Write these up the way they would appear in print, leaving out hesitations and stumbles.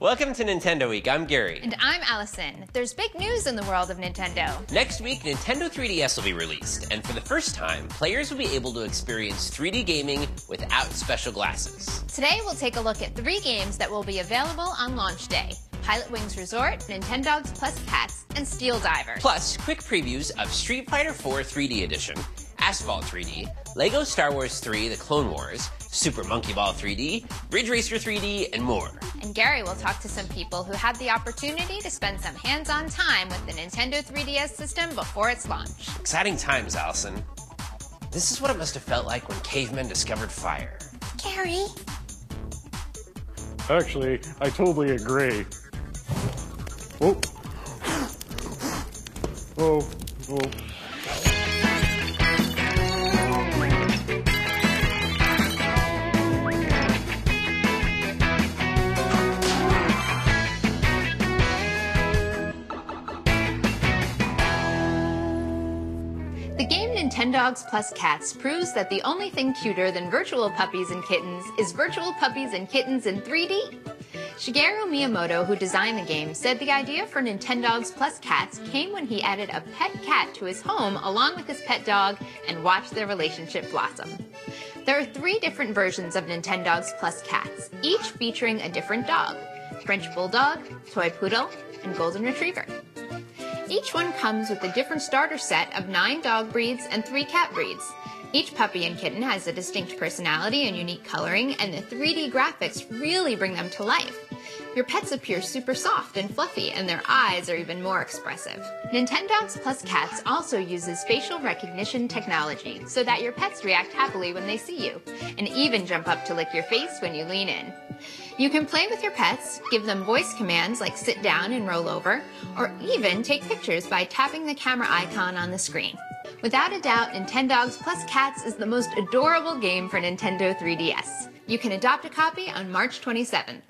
Welcome to Nintendo Week. I'm Gary. And I'm Allison. There's big news in the world of Nintendo. Next week, Nintendo 3DS will be released, and for the first time, players will be able to experience 3D gaming without special glasses. Today, we'll take a look at 3 games that will be available on launch day: Pilot Wings Resort, Nintendogs Plus Cats, and Steel Diver. Plus, quick previews of Street Fighter 4 3D Edition, Asphalt 3D, LEGO Star Wars 3 The Clone Wars, Super Monkey Ball 3D, Ridge Racer 3D, and more. And Gary will talk to some people who had the opportunity to spend some hands-on time with the Nintendo 3DS system before its launch. Exciting times, Allison. This is what it must have felt like when cavemen discovered fire. Gary? Actually, I totally agree. Oh. Oh. Oh. The game Nintendogs Plus Cats proves that the only thing cuter than virtual puppies and kittens is virtual puppies and kittens in 3D. Shigeru Miyamoto, who designed the game, said the idea for Nintendogs Plus Cats came when he added a pet cat to his home along with his pet dog and watched their relationship blossom. There are 3 different versions of Nintendogs Plus Cats, each featuring a different dog: French Bulldog, Toy Poodle, and Golden Retriever. Each one comes with a different starter set of 9 dog breeds and 3 cat breeds. Each puppy and kitten has a distinct personality and unique coloring, and the 3D graphics really bring them to life. Your pets appear super soft and fluffy, and their eyes are even more expressive. Nintendogs Plus Cats also uses facial recognition technology so that your pets react happily when they see you, and even jump up to lick your face when you lean in. You can play with your pets, give them voice commands like sit down and roll over, or even take pictures by tapping the camera icon on the screen. Without a doubt, Nintendogs Plus Cats is the most adorable game for Nintendo 3DS. You can adopt a copy on March 27th.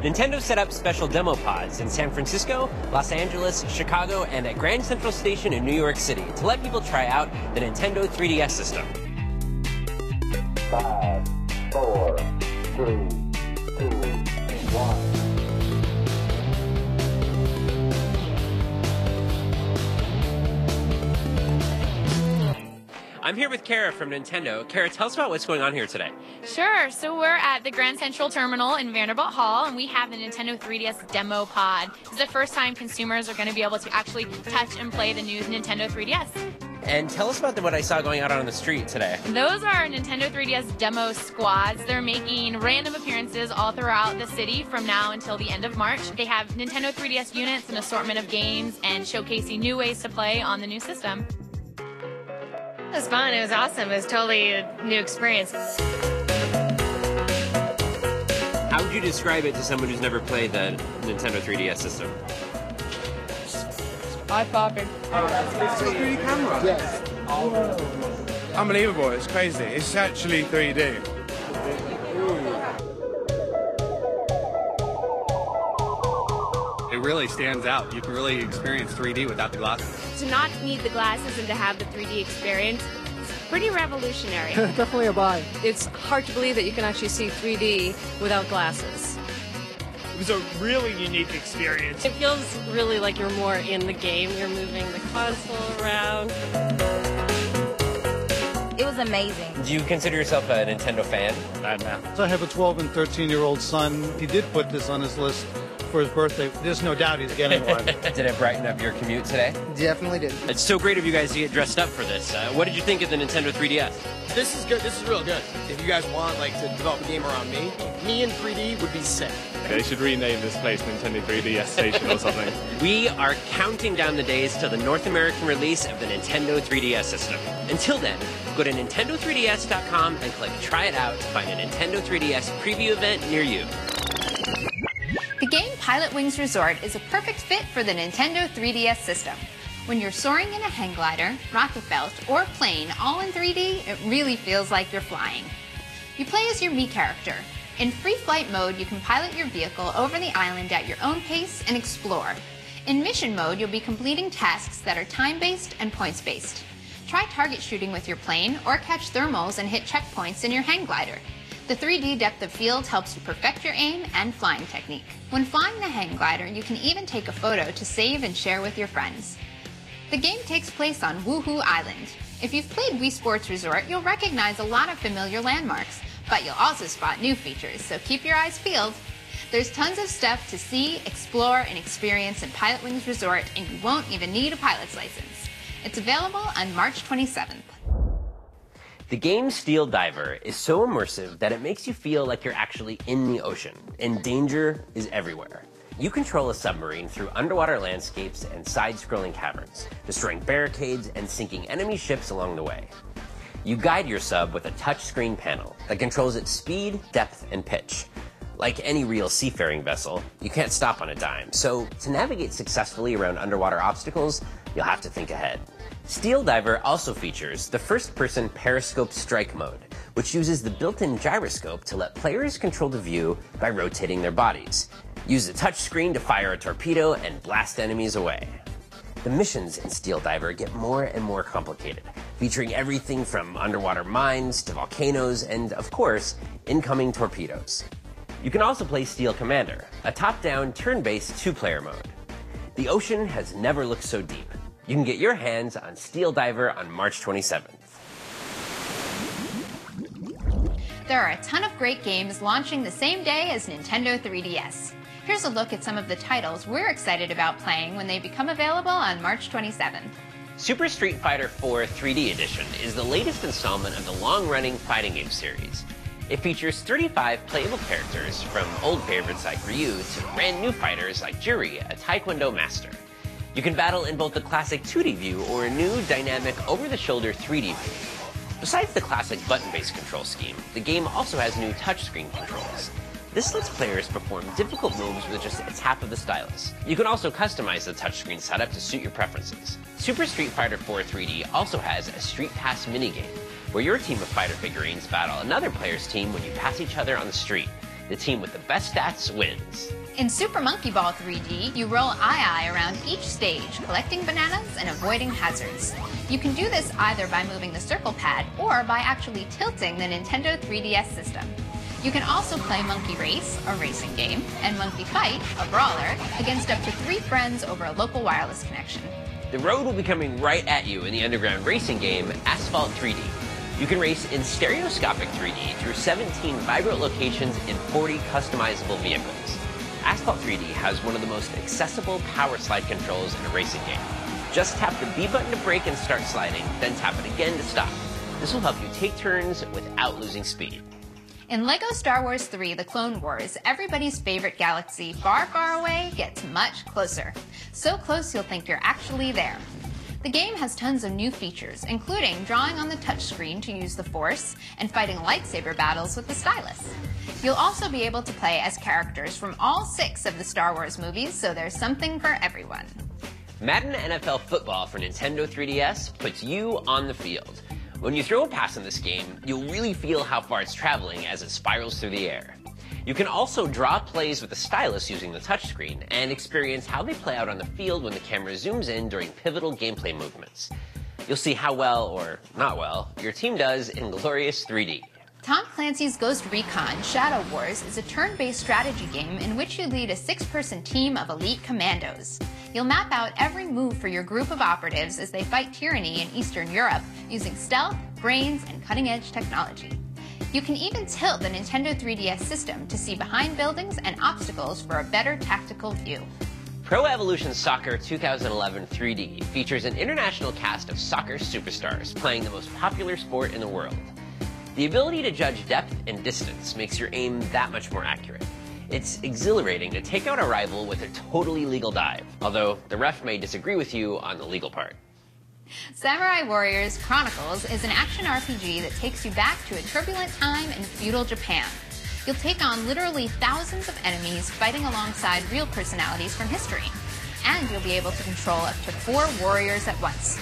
Nintendo set up special demo pods in San Francisco, Los Angeles, Chicago, and at Grand Central Station in New York City to let people try out the Nintendo 3DS system. 5, 4, 3, 2, 1. I'm here with Kara from Nintendo. Kara, tell us about what's going on here today. Sure. So we're at the Grand Central Terminal in Vanderbilt Hall, and we have the Nintendo 3DS Demo Pod. This is the first time consumers are going to be able to actually touch and play the new Nintendo 3DS. And tell us about what I saw going out on the street today. Those are Nintendo 3DS demo squads. They're making random appearances all throughout the city from now until the end of March. They have Nintendo 3DS units, an assortment of games, and showcasing new ways to play on the new system. It was fun. It was awesome. It was totally a new experience. How would you describe it to someone who's never played the Nintendo 3DS system? Eye-popping. It's got 3D camera? Yes. Unbelievable. It's crazy. It's actually 3D. It really stands out. You can really experience 3D without the glasses. To not need the glasses and to have the 3D experience, it's pretty revolutionary. Definitely a buy. It's hard to believe that you can actually see 3D without glasses. It was a really unique experience. It feels really like you're more in the game. You're moving the console around. It was amazing. Do you consider yourself a Nintendo fan? So I have a 12 and 13-year-old son. He did put this on his list for his birthday. There's no doubt he's getting one. Did it brighten up your commute today? Definitely did. It's so great of you guys to get dressed up for this. What did you think of the Nintendo 3DS? This is good. This is real good. If you guys want to develop a game around me in 3D would be sick. They should rename this place Nintendo 3DS Station or something. We are counting down the days till the North American release of the Nintendo 3DS system. Until then, go to Nintendo3DS.com and click Try It Out to find a Nintendo 3DS preview event near you. The game Pilot Wings Resort is a perfect fit for the Nintendo 3DS system. When you're soaring in a hang glider, rocket belt, or plane all in 3D, it really feels like you're flying. You play as your Mii character. In free flight mode, you can pilot your vehicle over the island at your own pace and explore. In mission mode, you'll be completing tasks that are time-based and points-based. Try target shooting with your plane or catch thermals and hit checkpoints in your hang glider. The 3D depth of field helps you perfect your aim and flying technique. When flying the hang glider, you can even take a photo to save and share with your friends. The game takes place on Woohoo Island. If you've played Wii Sports Resort, you'll recognize a lot of familiar landmarks, but you'll also spot new features, so keep your eyes peeled. There's tons of stuff to see, explore, and experience in Pilot Wings Resort, and you won't even need a pilot's license. It's available on March 27th. The game Steel Diver is so immersive that it makes you feel like you're actually in the ocean, and danger is everywhere. You control a submarine through underwater landscapes and side-scrolling caverns, destroying barricades and sinking enemy ships along the way. You guide your sub with a touchscreen panel that controls its speed, depth, and pitch. Like any real seafaring vessel, you can't stop on a dime, so to navigate successfully around underwater obstacles, you'll have to think ahead. Steel Diver also features the first-person periscope strike mode, which uses the built-in gyroscope to let players control the view by rotating their bodies. Use the touchscreen to fire a torpedo and blast enemies away. The missions in Steel Diver get more and more complicated, featuring everything from underwater mines to volcanoes and, of course, incoming torpedoes. You can also play Steel Commander, a top-down, turn-based two-player mode. The ocean has never looked so deep. You can get your hands on Steel Diver on March 27th. There are a ton of great games launching the same day as Nintendo 3DS. Here's a look at some of the titles we're excited about playing when they become available on March 27th. Super Street Fighter 4 3D Edition is the latest installment of the long-running fighting game series. It features 35 playable characters, from old favorites like Ryu to brand new fighters like Juri, a Taekwondo master. You can battle in both the classic 2D view or a new dynamic over-the-shoulder 3D view. Besides the classic button-based control scheme, the game also has new touchscreen controls. This lets players perform difficult moves with just a tap of the stylus. You can also customize the touchscreen setup to suit your preferences. Super Street Fighter 4 3D also has a Street Pass minigame, where your team of fighter figurines battle another player's team when you pass each other on the street. The team with the best stats wins. In Super Monkey Ball 3D, you roll Ii around each stage, collecting bananas and avoiding hazards. You can do this either by moving the circle pad or by actually tilting the Nintendo 3DS system. You can also play Monkey Race, a racing game, and Monkey Fight, a brawler, against up to 3 friends over a local wireless connection. The road will be coming right at you in the underground racing game Asphalt 3D. You can race in stereoscopic 3D through 17 vibrant locations in 40 customizable vehicles. Asphalt 3D has one of the most accessible power slide controls in a racing game. Just tap the B button to brake and start sliding, then tap it again to stop. This will help you take turns without losing speed. In LEGO Star Wars 3: The Clone Wars, everybody's favorite galaxy far, far away gets much closer. So close you'll think you're actually there. The game has tons of new features, including drawing on the touchscreen to use the Force and fighting lightsaber battles with the stylus. You'll also be able to play as characters from all 6 of the Star Wars movies, so there's something for everyone. Madden NFL Football for Nintendo 3DS puts you on the field. When you throw a pass in this game, you'll really feel how far it's traveling as it spirals through the air. You can also draw plays with the stylus using the touchscreen and experience how they play out on the field when the camera zooms in during pivotal gameplay movements. You'll see how well, or not well, your team does in glorious 3D. Tom Clancy's Ghost Recon Shadow Wars is a turn-based strategy game in which you lead a 6-person team of elite commandos. You'll map out every move for your group of operatives as they fight tyranny in Eastern Europe using stealth, brains, and cutting-edge technology. You can even tilt the Nintendo 3DS system to see behind buildings and obstacles for a better tactical view. Pro Evolution Soccer 2011 3D features an international cast of soccer superstars playing the most popular sport in the world. The ability to judge depth and distance makes your aim that much more accurate. It's exhilarating to take out a rival with a totally legal dive, although the ref may disagree with you on the legal part. Samurai Warriors Chronicles is an action RPG that takes you back to a turbulent time in feudal Japan. You'll take on literally thousands of enemies fighting alongside real personalities from history. And you'll be able to control up to 4 warriors at once.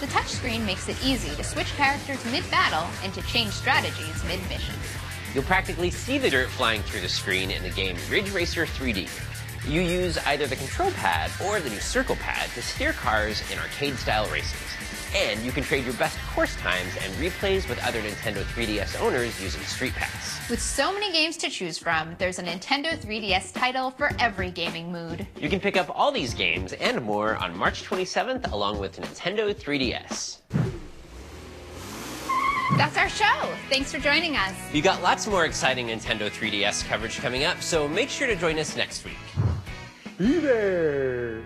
The touchscreen makes it easy to switch characters mid-battle and to change strategies mid-mission. You'll practically see the dirt flying through the screen in the game Ridge Racer 3D. You use either the control pad or the new circle pad to steer cars in arcade-style races. And you can trade your best course times and replays with other Nintendo 3DS owners using Street Pass. With so many games to choose from, there's a Nintendo 3DS title for every gaming mood. You can pick up all these games and more on March 27th along with Nintendo 3DS. That's our show. Thanks for joining us. We got lots more exciting Nintendo 3DS coverage coming up, so make sure to join us next week. Be there!